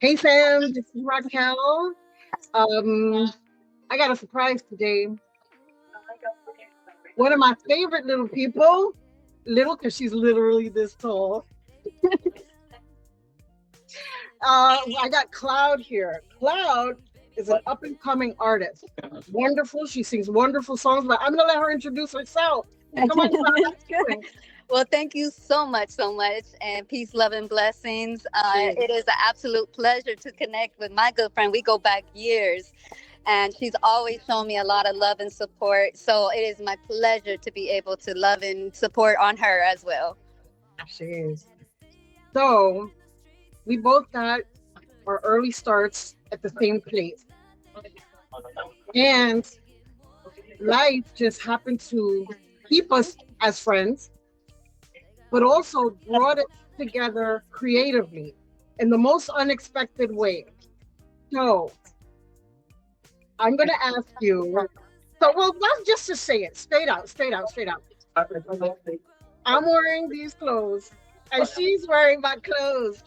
Hey Sam, this is Raquel. Um, I got a surprise today. One of my favorite little people, little because she's literally this tall. I got Cloud here. Cloud is an up and coming artist. Wonderful. She sings wonderful songs, but I'm gonna let her introduce herself. Come on, Cloud. How you doing? Well, thank you so much, and peace, love, and blessings. Cheers. It is an absolute pleasure to connect with my good friend. We go back years, and she's always shown me a lot of love and support. So it is my pleasure to be able to love and support on her as well. She is. So we both got our early starts at the same place. And life just happened to keep us as friends, but also brought it together creatively in the most unexpected way. So I'm going to ask you. So, well, not just to say it straight out, straight out, straight out. I'm wearing these clothes, and she's wearing my clothes.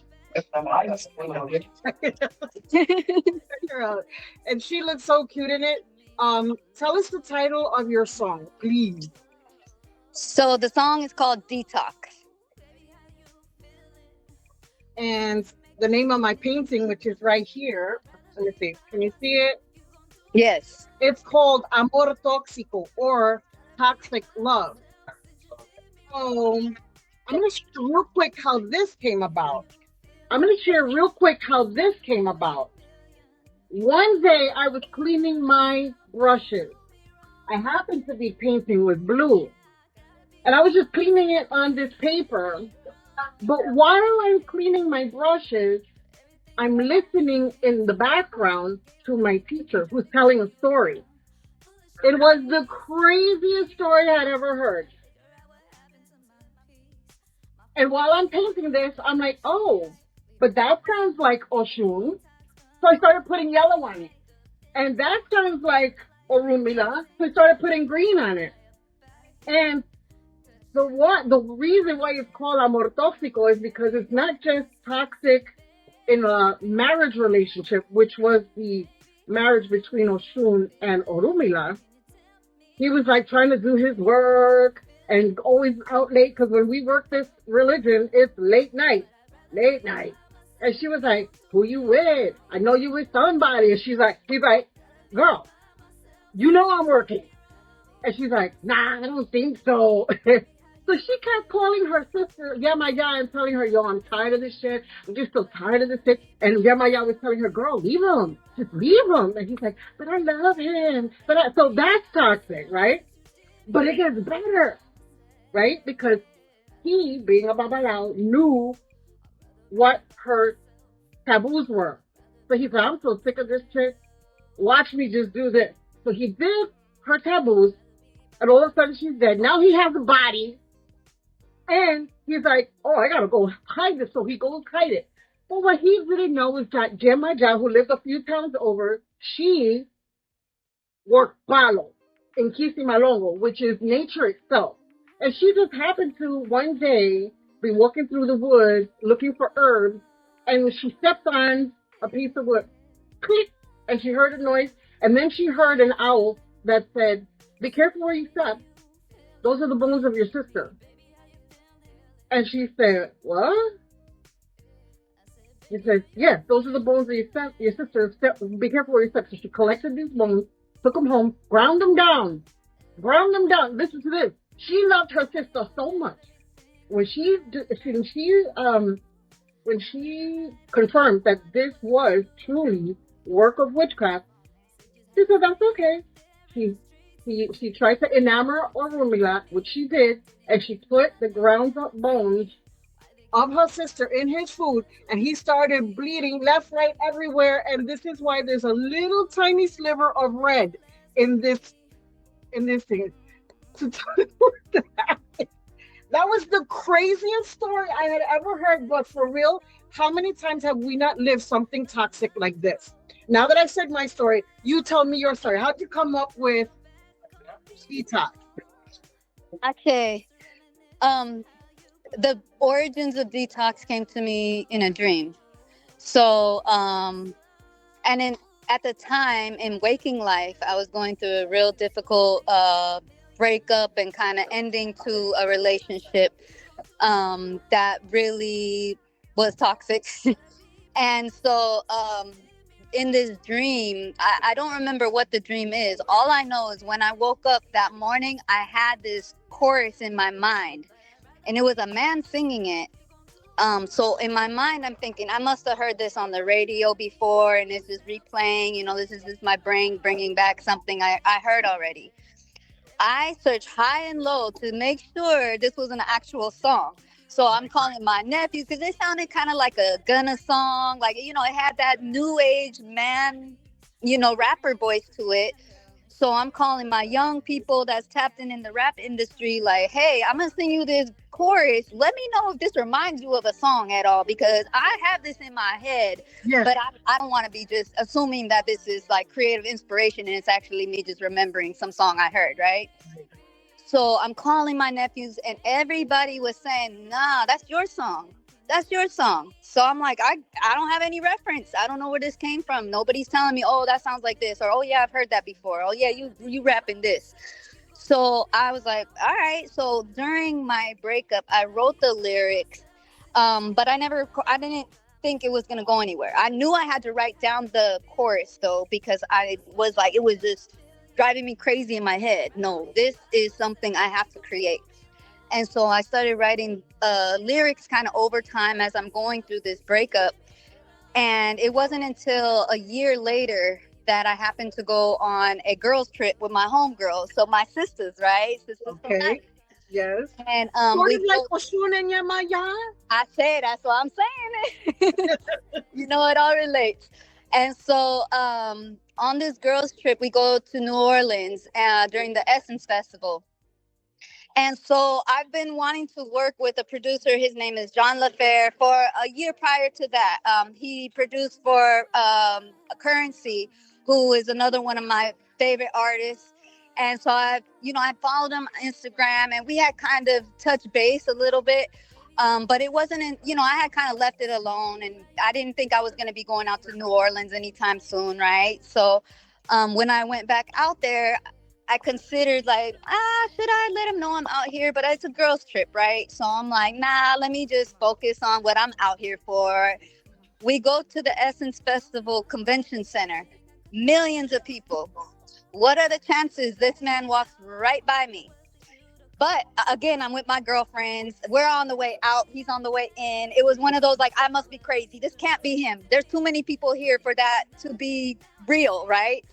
And she looks so cute in it. Tell us the title of your song, please. So the song is called Detox. And the name of my painting, which is right here. Let me see. Can you see it? Yes. It's called Amor Tóxico or Toxic Love. So I'm going to share real quick how this came about. One day I was cleaning my brushes. I happened to be painting with blue. And I was just cleaning it on this paper. But while I'm cleaning my brushes, I'm listening in the background to my teacher who's telling a story. It was the craziest story I'd ever heard. And while I'm painting this, I'm like, oh, but that sounds like Oshun. So I started putting yellow on it. And that sounds like Orumila. So I started putting green on it. And the reason why it's called Amor Tóxico is because it's not just toxic in a marriage relationship, which was the marriage between Oshun and Orumila. He was like trying to do his work and always out late because when we work this religion, it's late night. And she was like, who you with? I know you with somebody. And he's like, girl, you know I'm working. And she's like, nah, I don't think so. So she kept calling her sister Yamaya and telling her, yo, I'm tired of this shit. I'm just so tired of this shit. And Yamaya was telling her, girl, leave him. Just leave him. And he's like, but I love him. So that's toxic, right? But it gets better, right? Because he, being a babalao, knew what her taboos were. So he said, I'm so sick of this chick. Watch me just do this. So he did her taboos, and all of a sudden she's dead. Now he has a body. And he's like, oh, I gotta go hide this. So he goes hide it. But what he didn't know is that Jemaja, who lived a few towns over, she worked palo in Kisimalongo, which is nature itself. And she just happened to one day be walking through the woods looking for herbs, and she stepped on a piece of wood, click, and she heard a noise, and then she heard an owl that said, be careful where you step. Those are the bones of your sister. And she said, what? He said, yes, those are the bones of your sister. Be careful where you step. So she collected these bones, took them home, ground them down. Listen to this. She loved her sister so much. When she confirmed that this was truly work of witchcraft, she said that's okay. She tried to enamor Orumila, which she did, and she put the ground up bones of her sister in his food, and he started bleeding left, right, everywhere. And this is why there's a little tiny sliver of red in this thing. To tell you what happened. That was the craziest story I had ever heard. But for real, how many times have we not lived something toxic like this? Now that I've said my story, you tell me your story. How'd you come up with detox? Okay. The origins of Detox came to me in a dream. So, and in at the time in waking life, I was going through a real difficult breakup and kind of ending to a relationship that really was toxic. And so, in this dream, I don't remember what the dream is. All I know is when I woke up that morning, I had this chorus in my mind, and it was a man singing it. So in my mind, I'm thinking I must have heard this on the radio before, and it's just replaying. This is just my brain bringing back something I heard already. I searched high and low to make sure this was an actual song. So I'm calling my nephews because it sounded kind of like a Gunna song. Like, it had that new age man, rapper voice to it. So I'm calling my young people that's tapped in the rap industry like, hey, I'm going to sing you this chorus. Let me know if this reminds you of a song at all, because I have this in my head, Yes. but I don't want to be just assuming that this is like creative inspiration and it's actually me just remembering some song I heard, right? So I'm calling my nephews and everybody was saying, nah, that's your song. That's your song. So I'm like, I don't have any reference. I don't know where this came from. Nobody's telling me, oh, that sounds like this. Or, oh, yeah, I've heard that before. Oh, yeah, you rapping this. So I was like, all right. So during my breakup, I wrote the lyrics, but I didn't think it was going to go anywhere. I knew I had to write down the chorus, though, because I was like, it was just driving me crazy in my head. No, this is something I have to create. And so I started writing lyrics kind of over time as I'm going through this breakup. And it wasn't until a year later that I happened to go on a girls' trip with my homegirls. So my sisters, right? Sisters from Okay. night. Yes. And Sort of like Oshun and Yamaya. I say that's what I'm saying. It all relates. And so on this girls' trip, we go to New Orleans during the Essence Festival. And so I've been wanting to work with a producer. His name is Jean Lephare. For a year prior to that, he produced for Currency, who is another one of my favorite artists. And so I followed him on Instagram, and we had kind of touched base a little bit. But it wasn't, I had kind of left it alone, and I didn't think I was going to be going out to New Orleans anytime soon, right? So when I went back out there, I considered like, should I let him know I'm out here? But it's a girls' trip, right? So I'm like, nah, let me just focus on what I'm out here for. We go to the Essence Festival Convention Center. Millions of people. What are the chances this man walks right by me? But again, I'm with my girlfriends. We're on the way out. He's on the way in. It was one of those like, I must be crazy. This can't be him. There's too many people here for that to be real, right?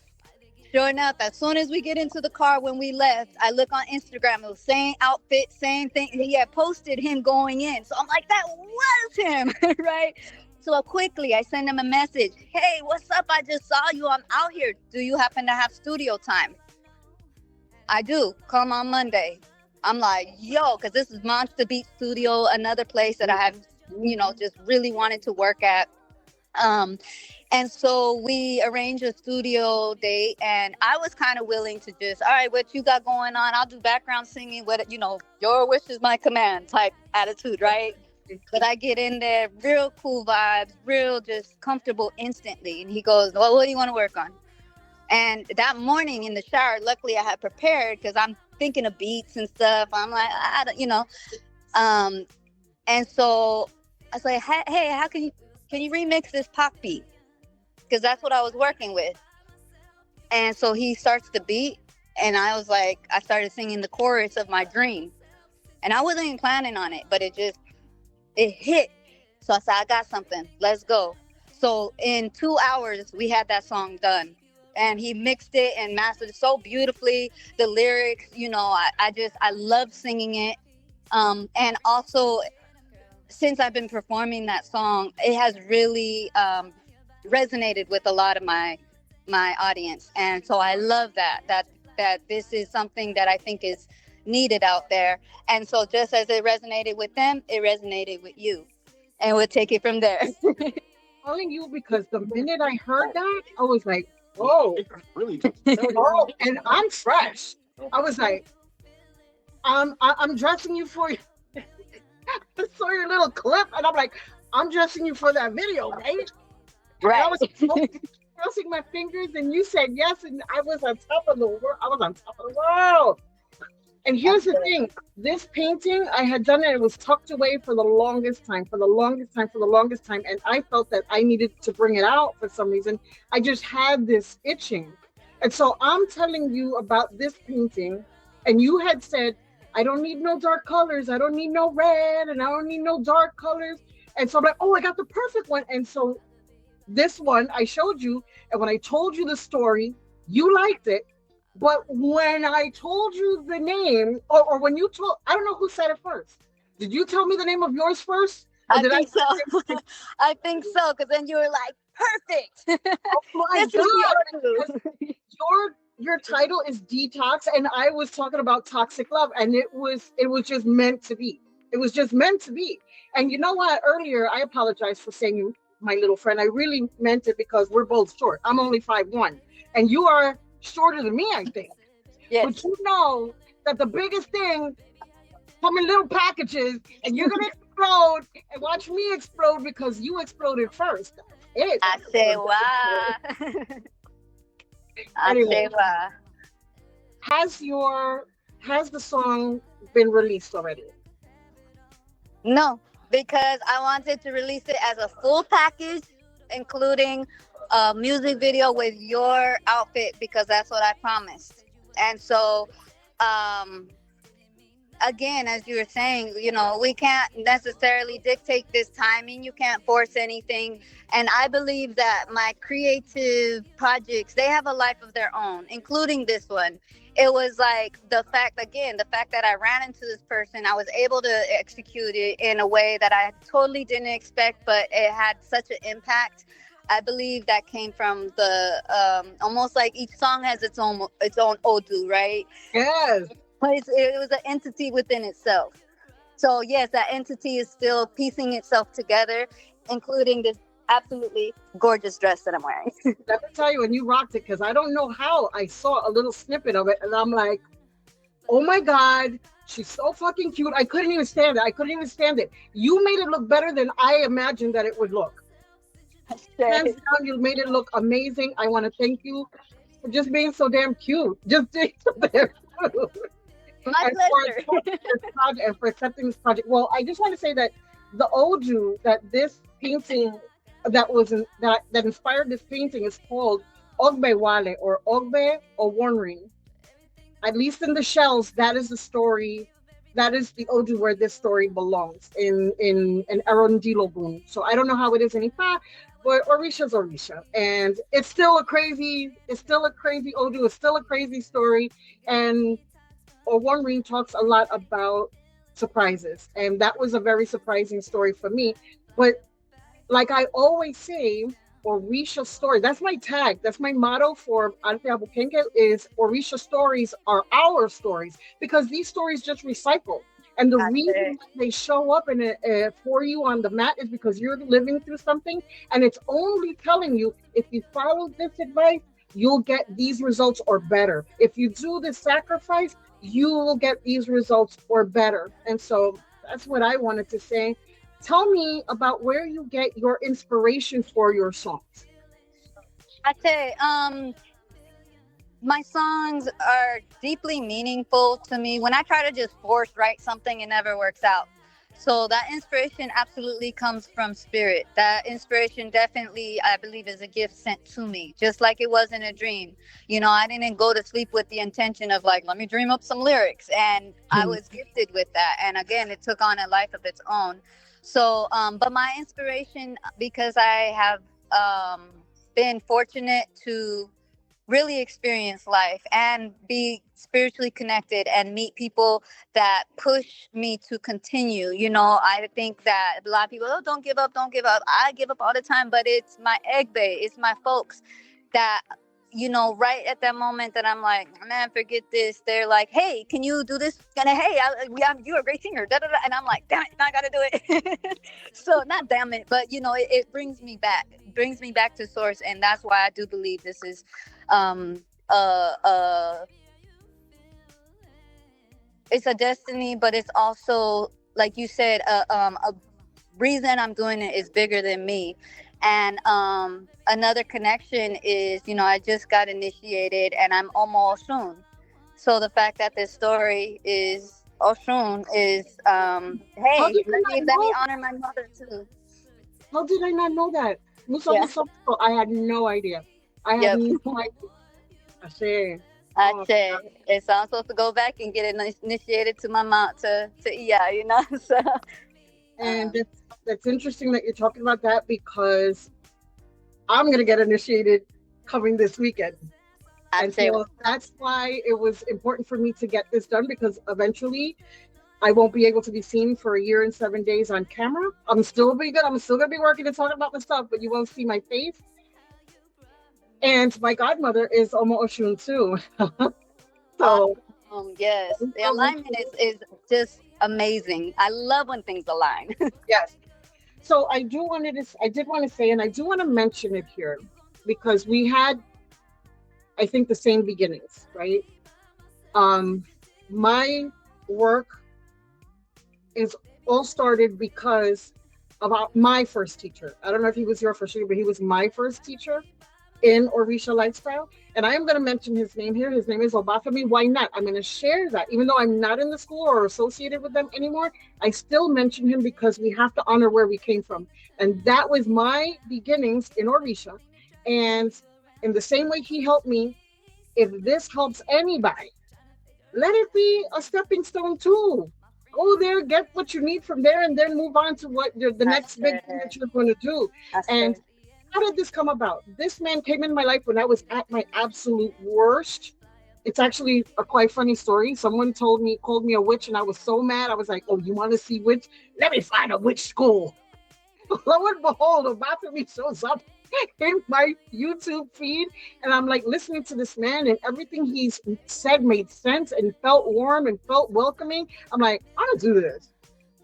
Sure enough, as soon as we get into the car when we left, I look on Instagram. It was same outfit, same thing. He had posted him going in. So I'm like, that was him, right? So quickly, I send him a message. Hey, what's up? I just saw you. I'm out here. Do you happen to have studio time? I do. Come on Monday. I'm like, yo, because this is Monster Beat Studio, another place that I have, just really wanted to work at. And so we arranged a studio date, and I was kind of willing to just, all right, what you got going on? I'll do background singing, your wish is my command type attitude, right? But I get in there, real cool vibes, real just comfortable instantly. And he goes, well, what do you want to work on? And that morning in the shower, luckily I had prepared because I'm thinking of beats and stuff. I'm like, and so I was like, hey, how can you remix this pop beat? Because that's what I was working with. And so he starts the beat, and I started singing the chorus of my dream. And I wasn't even planning on it, but it hit. So I said, I got something. Let's go. So in 2 hours, we had that song done. And he mixed it and mastered it so beautifully. The lyrics, I love singing it. And also, since I've been performing that song, it has really resonated with a lot of my audience. And so I love that this is something that I think is needed out there. And so just as it resonated with them, it resonated with you. And we'll take it from there. Calling you because the minute I heard that, I was like, whoa. Really? Oh, and I'm fresh. I was like, I'm dressing you for I saw your little clip, and I'm like, I'm dressing you for that video, right? And I Right. was crossing my fingers, and you said yes, and I was on top of the world. I was on top of the world. And here's the Absolutely. thing: this painting, I had done it. It was tucked away for the longest time, for the longest time, for the longest time, and I felt that I needed to bring it out for some reason. I just had this itching, and so I'm telling you about this painting, and you had said, "I don't need no dark colors. I don't need no red, and I don't need no dark colors." And so I'm like, "Oh, I got the perfect one." And so this one I showed you, and when I told you the story, you liked it. But when I told you the name, or when you told, I don't know who said it first. Did you tell me the name of yours first, or I did I? think so. I think so, because then you were like, perfect. Oh my This is the god! Because Odu. your title is Detox, and I was talking about toxic love, and it was just meant to be. It was just meant to be. And you know what? Earlier, I apologize for saying you, my little friend. I really meant it because we're both short. I'm only 5'1", and you are shorter than me, I think. Yes. But you know that the biggest thing come in little packages, and you're gonna explode and watch me explode because you exploded first. It. I say why. I Anyway, say why. has your has the song been released already? No, because I wanted to release it as a full package, including a music video with your outfit, because that's what I promised. And so, um, again, as you were saying, we can't necessarily dictate this timing. You can't force anything. And I believe that my creative projects, they have a life of their own, including this one. It was like the fact that I ran into this person, I was able to execute it in a way that I totally didn't expect, but it had such an impact. I believe that came from the almost like each song has its own Odu, right? Yes. But it was an entity within itself. So yes, that entity is still piecing itself together, including this absolutely gorgeous dress that I'm wearing. Let me tell you, and you rocked it because I don't know how I saw a little snippet of it, and I'm like, oh my god, she's so fucking cute. I couldn't even stand it. I couldn't even stand it. You made it look better than I imagined that it would look. Hands down, you made it look amazing. I want to thank you for just being so damn cute. Just being so damn cute. My And for pleasure. this project and for accepting this project. Well, I just want to say that the Oju that this painting that inspired this painting is called Ogbe Wale or Ogbe or Warnring. At least in the shells, that is the story. That is the Odu where this story belongs in Arondilobun. So I don't know how it is in Ifa, but Orisha's Orisha, and it's still a crazy Odu. It's still a crazy story, and or One Ring talks a lot about surprises, and that was a very surprising story for me. But like I always say, Orisha story. That's my tag. That's my motto for Arte Abukenke is Orisha stories are our stories because these stories just recycle. And the That's it. reason they show up in for you on the mat is because you're living through something, and it's only telling you if you follow this advice, you'll get these results or better. If you do this sacrifice, you will get these results or better. And so that's what I wanted to say. Tell me about where you get your inspiration for your songs. I say, my songs are deeply meaningful to me. When I try to just force write something, it never works out. So that inspiration absolutely comes from spirit. That inspiration definitely, I believe, is a gift sent to me, just like it was in a dream. I didn't go to sleep with the intention of like, let me dream up some lyrics. And I Hmm. was gifted with that. And again, it took on a life of its own. So, but my inspiration, because I have been fortunate to really experience life and be spiritually connected and meet people that push me to continue. I think that a lot of people, oh, don't give up, don't give up. I give up all the time, but it's my egg bay, it's my folks that, right at that moment that I'm like, man, forget this. They're like, hey, can you do this? And hey, you're a great singer. Da, da, da. And I'm like, damn it, I gotta do it. So not damn it, but it brings me back to source, and that's why I do believe this is um uh uh it's a destiny, but it's also, like you said, a reason I'm doing it is bigger than me. And another connection is, I just got initiated and I'm Omo Oshun. So the fact that this story is Oshun is, How hey, did I not let me know? honor my mother too. How did I not know that? Musa Yeah. Musa. I had no idea. I had Yep. no idea. I say, I oh say, God. so I'm supposed to go back and get initiated to my mom to Iya, So, And um, that's interesting that you're talking about that because I'm gonna get initiated coming this weekend. I And say, so that's why it was important for me to get this done because eventually I won't be able to be seen for a year and 7 days on camera. I'm still be good. I'm still gonna be working and talking about my stuff, but you won't see my face. And my godmother is Omo Oshun too. So yes, the alignment is just amazing. I love when things align. yes. So I did want to say, and I do want to mention it here because we had, I think, the same beginnings, right? Um, my work is all started because of my first teacher. I don't know if he was your first teacher, but he was my first teacher in Orisha lifestyle. And I am going to mention his name here. His name is Obafemi. Why not? I'm going to share that. Even though I'm not in the school or associated with them anymore, I still mention him because we have to honor where we came from. And that was my beginnings in Orisha. And in the same way he helped me, if this helps anybody, let it be a stepping stone too. Go there, get what you need from there, and then move on to what the I next big thing say, that you're going to do. I And say, how did this come about? This man came in my life when I was at my absolute worst. It's actually a quite funny story. Someone called me a witch, and I was so mad. I was like, "Oh, you want to see witch? Let me find a witch school." Lo and behold, Obafemi shows up in my YouTube feed, and I'm like listening to this man, and everything he's said made sense and felt warm and felt welcoming. I'm like, I'll do this.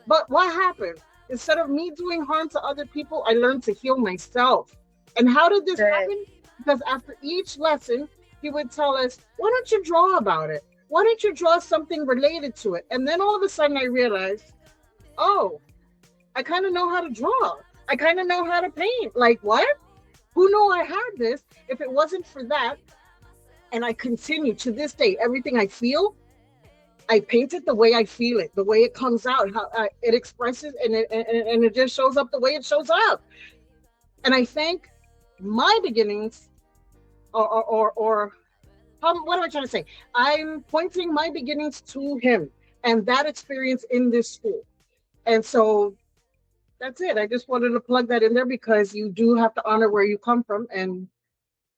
But what happened? Instead of me doing harm to other people, I learned to heal myself. And how did this say, happen? Because after each lesson, he would tell us, why don't you draw about it? Why don't you draw something related to it? And then all of a sudden I realized, oh, I kind of know how to draw. I kind of know how to paint. Like, what? Who knew I had this? If it wasn't for that, and I continue to this day, everything I feel, I paint it the way I feel it, the way it comes out, how it expresses, and it just shows up the way it shows up. And I think my beginnings, or what am I trying to say? I'm pointing my beginnings to him and that experience in this school. And so that's it. I just wanted to plug that in there because you do have to honor where you come from, and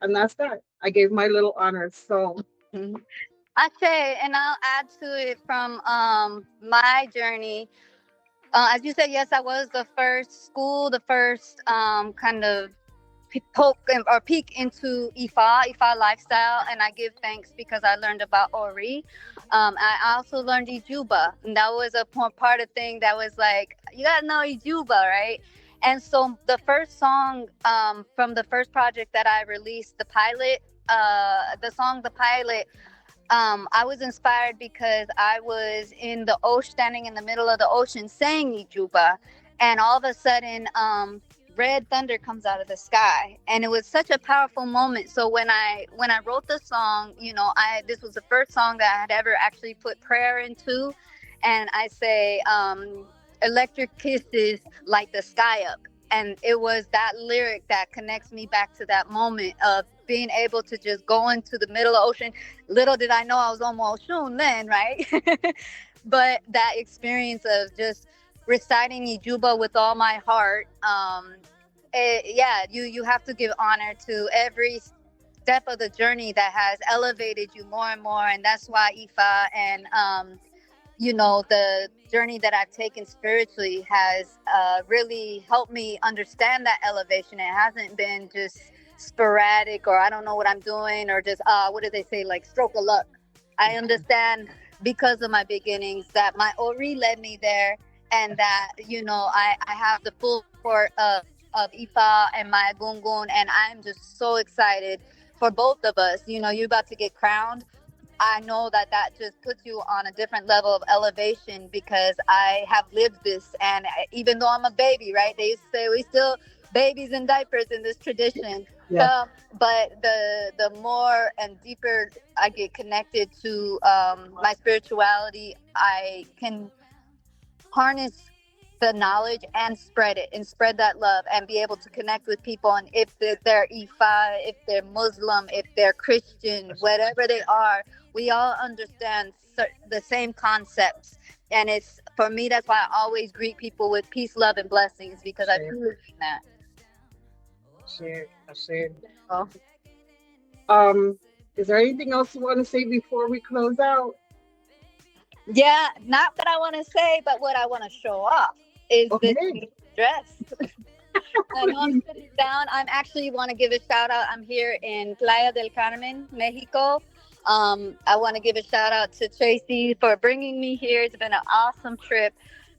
that's that. I gave my little honors. So mhm. I say, and I'll add to it from my journey. As you said, yes, I was the first school, the first kind of poke or peek into Ifa lifestyle, and I give thanks because I learned about Ori. I also learned Ijuba, and that was a part of thing that was like, you gotta know Ijuba, right? And so the first song from the first project that I released, the pilot, the song "The Pilot," I was inspired because I was in the ocean, standing in the middle of the ocean, saying Ijuba, and all of a sudden, red thunder comes out of the sky, and it was such a powerful moment. So when I wrote the song, I this was the first song that I had ever actually put prayer into, and I say, electric kisses light the sky up. And it was that lyric that connects me back to that moment of being able to just go into the middle of the ocean. Little did I know I was almost soon then, right? But that experience of just reciting Ijuba with all my heart, yeah, you have to give honor to every step of the journey that has elevated you more and more, and that's why Ifa and the journey that I've taken spiritually has really helped me understand that elevation. It hasn't been just sporadic, or I don't know what I'm doing, or just what do they say, like stroke of luck. I understand because of my beginnings that my Ori led me there, and that I have the full support of Ifa and my Gungun, and I'm just so excited for both of us. You're about to get crowned, I know that that just puts you on a different level of elevation because I have lived this. And even though I'm a baby, right? They used to say we still babies in diapers in this tradition. Yes. But the more and deeper I get connected to my spirituality, I can harness the knowledge and spread it and spread that love and be able to connect with people. And if they're Ifa, if they're Muslim, if they're Christian, whatever they are, we all understand the same concepts. And it's, for me, that's why I always greet people with peace, love, and blessings, because I truly mean that. I see. Oh. Is there anything else you want to say before we close out? Yeah, not what I want to say, but what I want to show off is this dress. I know I'm sitting down. I'm actually want to give a shout out. I'm here in Playa del Carmen, Mexico. I want to give a shout out to Tracy for bringing me here. It's been an awesome trip.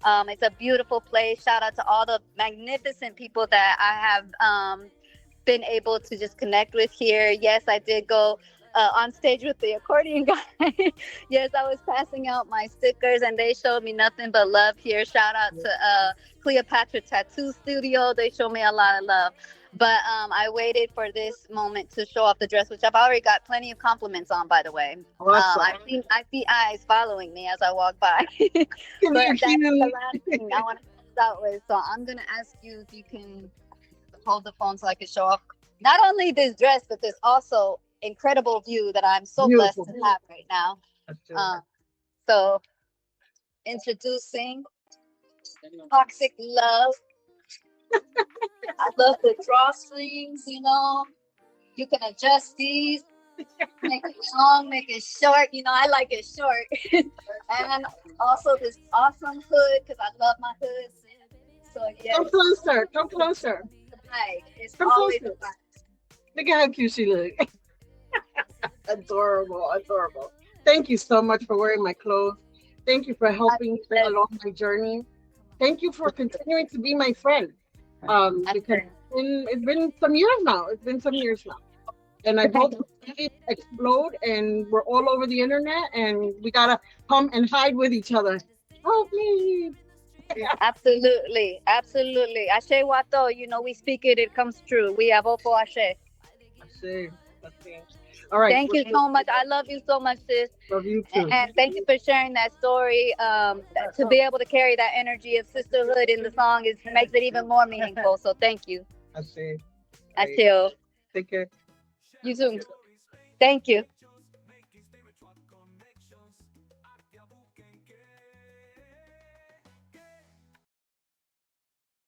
It's a beautiful place. Shout out to all the magnificent people that I have been able to just connect with here. Yes, I did go on stage with the accordion guy. Yes, I was passing out my stickers and they showed me nothing but love here. Shout out to Cleopatra Tattoo Studio. They showed me a lot of love. But I waited for this moment to show off the dress, which I've already got plenty of compliments on, by the way. Awesome. I see eyes following me as I walk by. But that's the last thing I want to close out with. So I'm going to ask you if you can hold the phone so I can show off not only this dress, but there's also incredible view that I'm so blessed to have right now. So introducing Toxic Love. I love the drawstrings, you know. You can adjust these, make it long, make it short. You know, I like it short. And also this awesome hood, because I love my hoods. So yeah. Come closer. Come closer. Right. It's Come always closer. a Look at how cute she looks. Adorable, adorable. Thank you so much for wearing my clothes. Thank you for helping me along my journey. Thank you for continuing to be my friend. Because it's been some years now. And I hope we explode and we're all over the internet and we gotta come and hide with each other. Help me. Absolutely. Ashe Wato, you know, we speak it, it comes true. We have Ofo Ashe. Ashe. All right. Thank you so much. I love you so much, sis. Love you too. And thank you for sharing that story. To be able to carry that energy of sisterhood in the song makes it even more meaningful. So thank you. Ashe. Ashe. Take care. You too. Thank you.